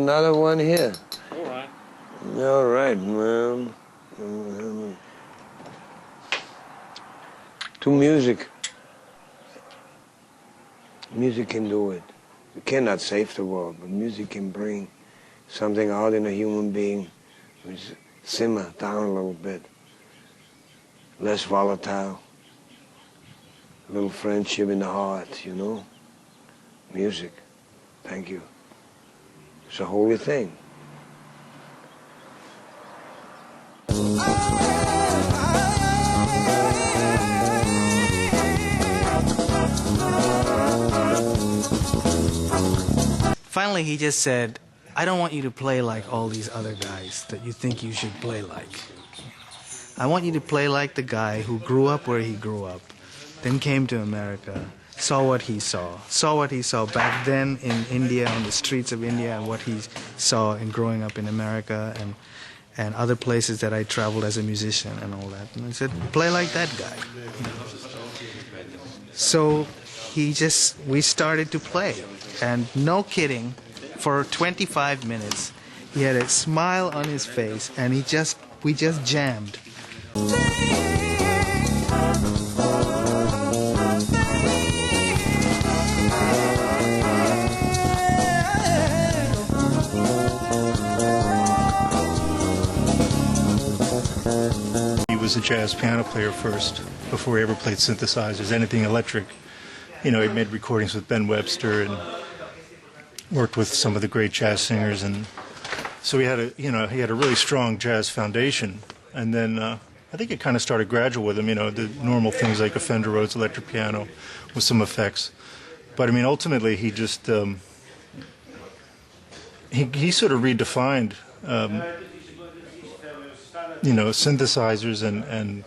another one here. All right. All right, man. To music. Music can do it. It cannot save the world, but music can bring something out in a human being which simmer down a little bit. Less volatile. A little friendship in the heart, you know? Music. Thank you. It's a holy thing. Finally, he just said, I don't want you to play like all these other guys that you think you should play like. I want you to play like the guy who grew up where he grew up, then came to America, saw what he saw back then in India, on the streets of India, and what he saw in growing up in America and other places that I traveled as a musician and all that. And I said, play like that guy. You know? So we started to play. And no kidding, for 25 minutes, he had a smile on his face, and we just jammed. He was a jazz piano player first, before he ever played synthesizers, anything electric. You know, he made recordings with Ben Webster and worked with some of the great jazz singers, and so he had a really strong jazz foundation. And then I think it kind of started gradual with him, you know, the normal things like a Fender Rhodes electric piano with some effects. But I mean, ultimately, he just he sort of redefined, you know, synthesizers and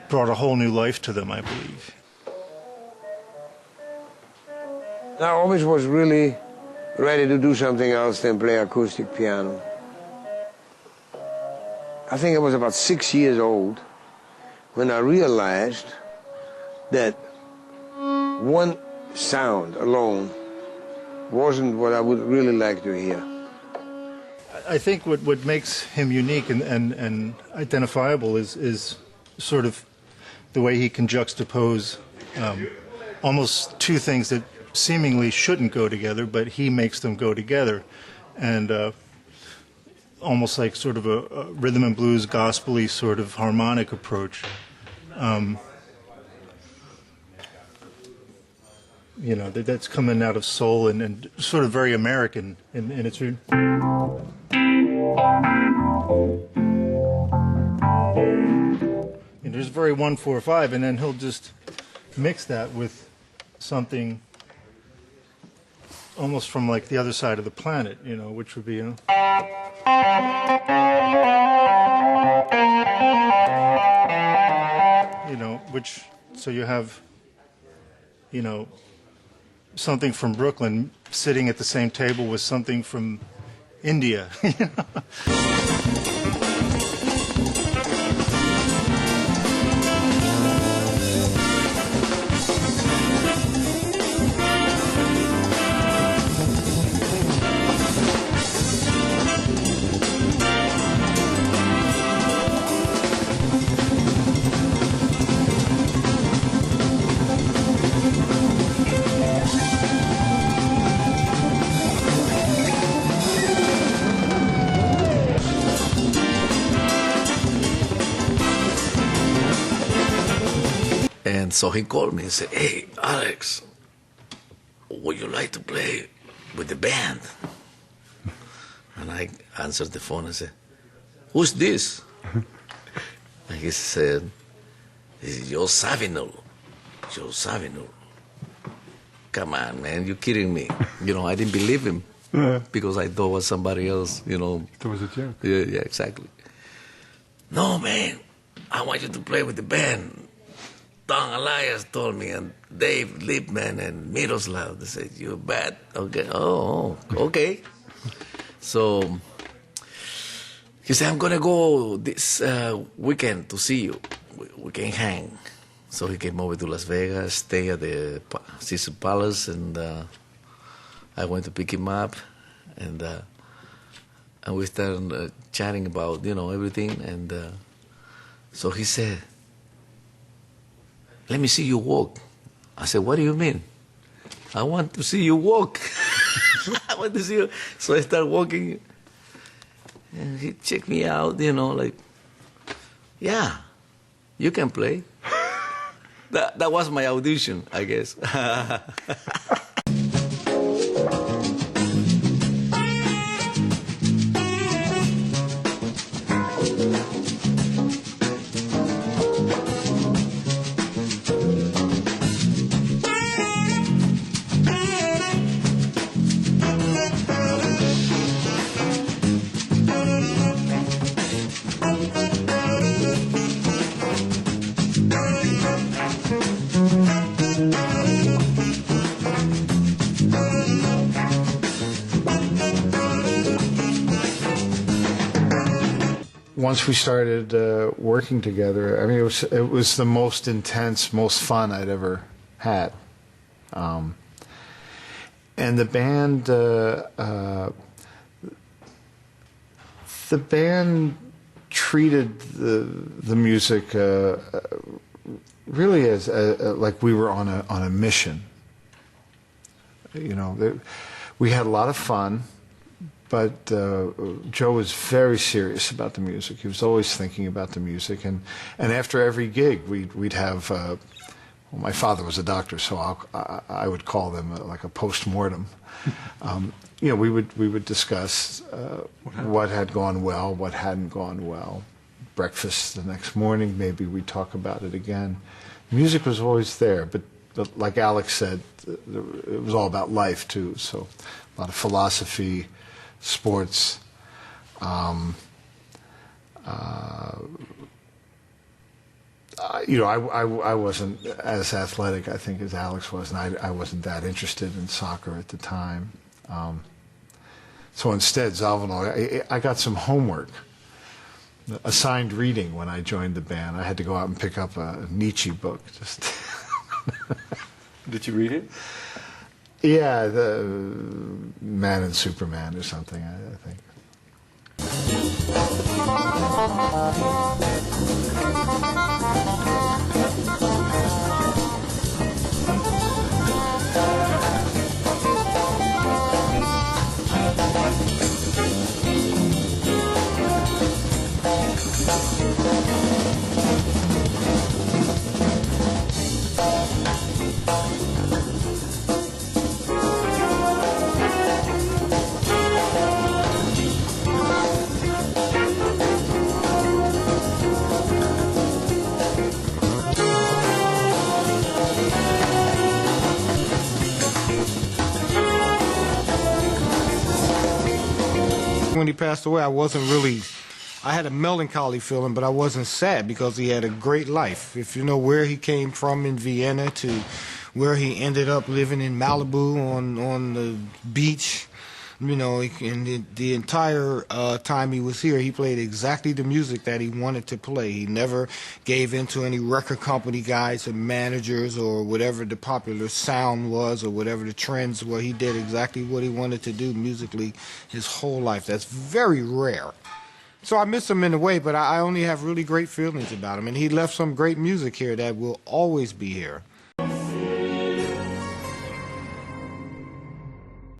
brought a whole new life to them, I believe. I always was really ready to do something else than play acoustic piano. I think I was about 6 years old when I realized that one sound alone wasn't what I would really like to hear. I think what makes him unique and identifiable is sort of the way he can juxtapose almost two things that seemingly shouldn't go together, but he makes them go together, and almost like sort of a rhythm and blues, gospel-y sort of harmonic approach. You know, that's coming out of soul and sort of very American in its root. And there's very 1-4-5, and then he'll just mix that with something almost from like the other side of the planet, you know, which would be, you know, which, so you have, you know, something from Brooklyn sitting at the same table with something from India, you know? And so he called me and said, hey, Alex, would you like to play with the band? And I answered the phone and said, who's this? And he said, this is your Zawinul. Joe Zawinul. Come on, man, you're kidding me. You know, I didn't believe him because I thought it was somebody else, you know. That was a joke. Yeah, exactly. No, man, I want you to play with the band. Don Elias told me, and Dave Liebman and Miroslav. They said, you bet. Okay. Oh, okay. So he said, I'm going to go this weekend to see you. We can hang. So he came over to Las Vegas, stay at the Caesar Palace, and I went to pick him up, and we started chatting about, everything. And so he said, "Let me see you walk." I said, "What do you mean?" "I want to see you walk." I want to see you. So I started walking, and he checked me out, like, "Yeah, you can play." That was my audition, I guess. Once we started working together, I mean, it was the most intense, most fun I'd ever had. And the band treated the music really as like we were on a mission. We had a lot of fun. But Joe was very serious about the music. He was always thinking about the music. And after every gig, we'd have, well, my father was a doctor, so I would call them like a post-mortem. We would discuss what had gone well, what hadn't gone well. Breakfast the next morning, maybe we'd talk about it again. Music was always there, but like Alex said, it was all about life, too. So a lot of philosophy, sports, I wasn't as athletic, I think, as Alex was, and I wasn't that interested in soccer at the time. So instead, Zawinul, I got some homework, assigned reading when I joined the band. I had to go out and pick up a Nietzsche book. Just Did you read it? Yeah, the Man and Superman or something, I think. When he passed away, I had a melancholy feeling, but I wasn't sad because he had a great life. If you know where he came from in Vienna to where he ended up living in Malibu on the beach, and the entire time he was here, he played exactly the music that he wanted to play. He never gave in to any record company guys or managers or whatever the popular sound was or whatever the trends were. He did exactly what he wanted to do musically his whole life. That's very rare. So I miss him in a way, but I only have really great feelings about him. And he left some great music here that will always be here.